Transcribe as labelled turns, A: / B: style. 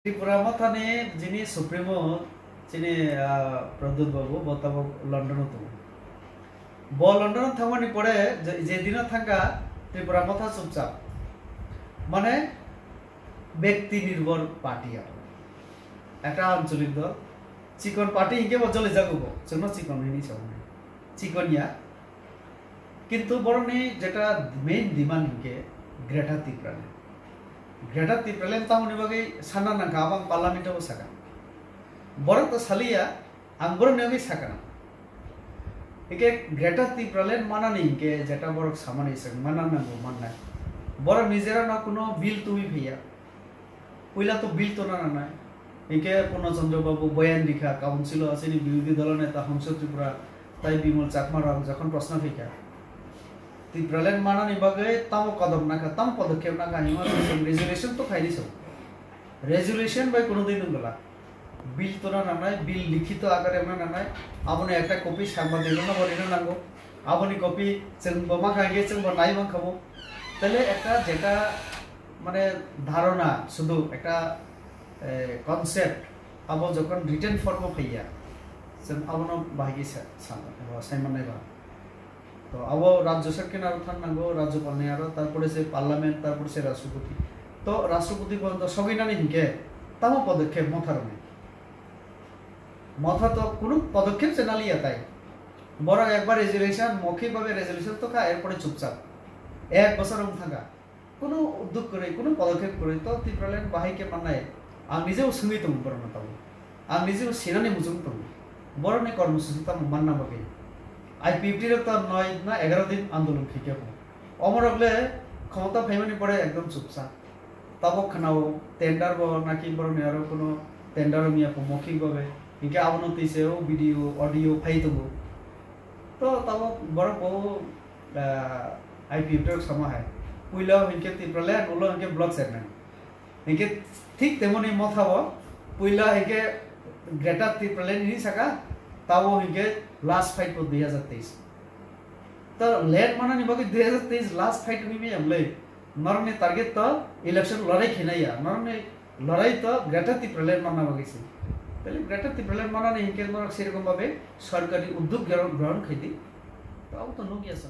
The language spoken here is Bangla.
A: Tripura Motha ne jini Supremo jini Pradut Babu Bwtang London tu. Bo London thamani pore jedina thanga Tripura Motha chupchap. Mane ব্যক্তি নির্ভর পার্টি একটা আঞ্চলিক দল চিকন পার্টি হিকে বজলে যাগুব জন্য চিকন হয়নি সামনে চিকনিয়া কিন্তু বরনি যেটা মেইন ডিমান্ড হিকে greater Tipraland tamoni bagi sana na gabang parliament o saka borok to salia angbor negi saka na ike greater Tipraland manani ke jeta borok samane sak manana go manna borok nijera na kono bill tumi bhiya পইলা তো বিল তো না না একে পূর্ণচন্দ্র বাবু বয়ান লিখা কাউন্সিল আসেনি বিরোধী দল নেতা হংস ত্রিপুরা তাই বিমল চাকমারা যখন প্রশ্ন ফিকা Tipraland মানানি বাগে তাম কদম না তাম পদক্ষেপ না হিমা রেজুলেশন তো খাইনি সব রেজুলেশন বাই কোনোদিন গলা বিল তো না না বিল লিখিত আকারে না না আপনি একটা কপি সাংবাদিক না বলিনা নাগো আপনি কপি जों বমা খাইগে जों বনাই মান খাবো তাহলে একটা যেটা মানে ধারণা শুধু একটা কনসেপ্ট আবো যখন রিটেন ফর্ম ফাইয়া जों আবনো বাহিগি সাইমন নাইবা তো আবো রাজ্য সরকার আর থাকনাগো রাজ্যপাল নে আর তারপরে সে পার্লামেন্ট তারপরে সে রাষ্ট্রপতি তো রাষ্ট্রপতি পর্যন্ত সগিনানি হিকে তামো পদক্ষেপ মথা তো কোনো পদক্ষেপ চেনালিয়া তাই বড় একবার রেজুলেশন মৌখিকভাবে রেজুলেশন তো এরপরে চুপচাপ এক বছর থাকা কোনো উদ্যোগ করে কোনো পদক্ষেপ করে তো Tipraland বাহিকে মানায় আং নিজেও সঙ্গী তো বড় না তাও আং নিজেও সেনানি মুজুম তো বড় নে কর্মসূচি তা মান্না বাকে আই50 তো 9 না 11 দিন আন্দোলন ঠিক আছে অমরগলে ক্ষমতা ফাইমানি পড়ে একদম চুপচাপ তাবো খানাও টেন্ডার ব নাকি বড় নে আর কোনো টেন্ডার মিয়া মৌখিকভাবে ইনকে আবনতিছেও ভিডিও অডিও ফাইতবো তো তাবো বড় বহু আই50 সময় হয় পুইলা হিকে Tipraland উলো হিকে ব্লক সেগমেন্ট হিকে ঠিক তেমনি মথাব পুইলা হিকে গ্রেটার Tipraland নি সাকা তাও হিকে লাস্ট ফাইট কো 2023 তো লেট মানা নিবাকে 2023 লাস্ট ফাইট নিবি আমলে নরনে টার্গেট তো ইলেকশন লড়াই খেনাইয়া নরনে লড়াই তো গ্রেটার Tipraland মানা বাগিছে তাহলে গ্রেটার Tipraland মানা নি হিকে নরক সেরকম ভাবে সরকারি উদ্যোগ গ্রহণ খাইতি তাও তো নকি আছে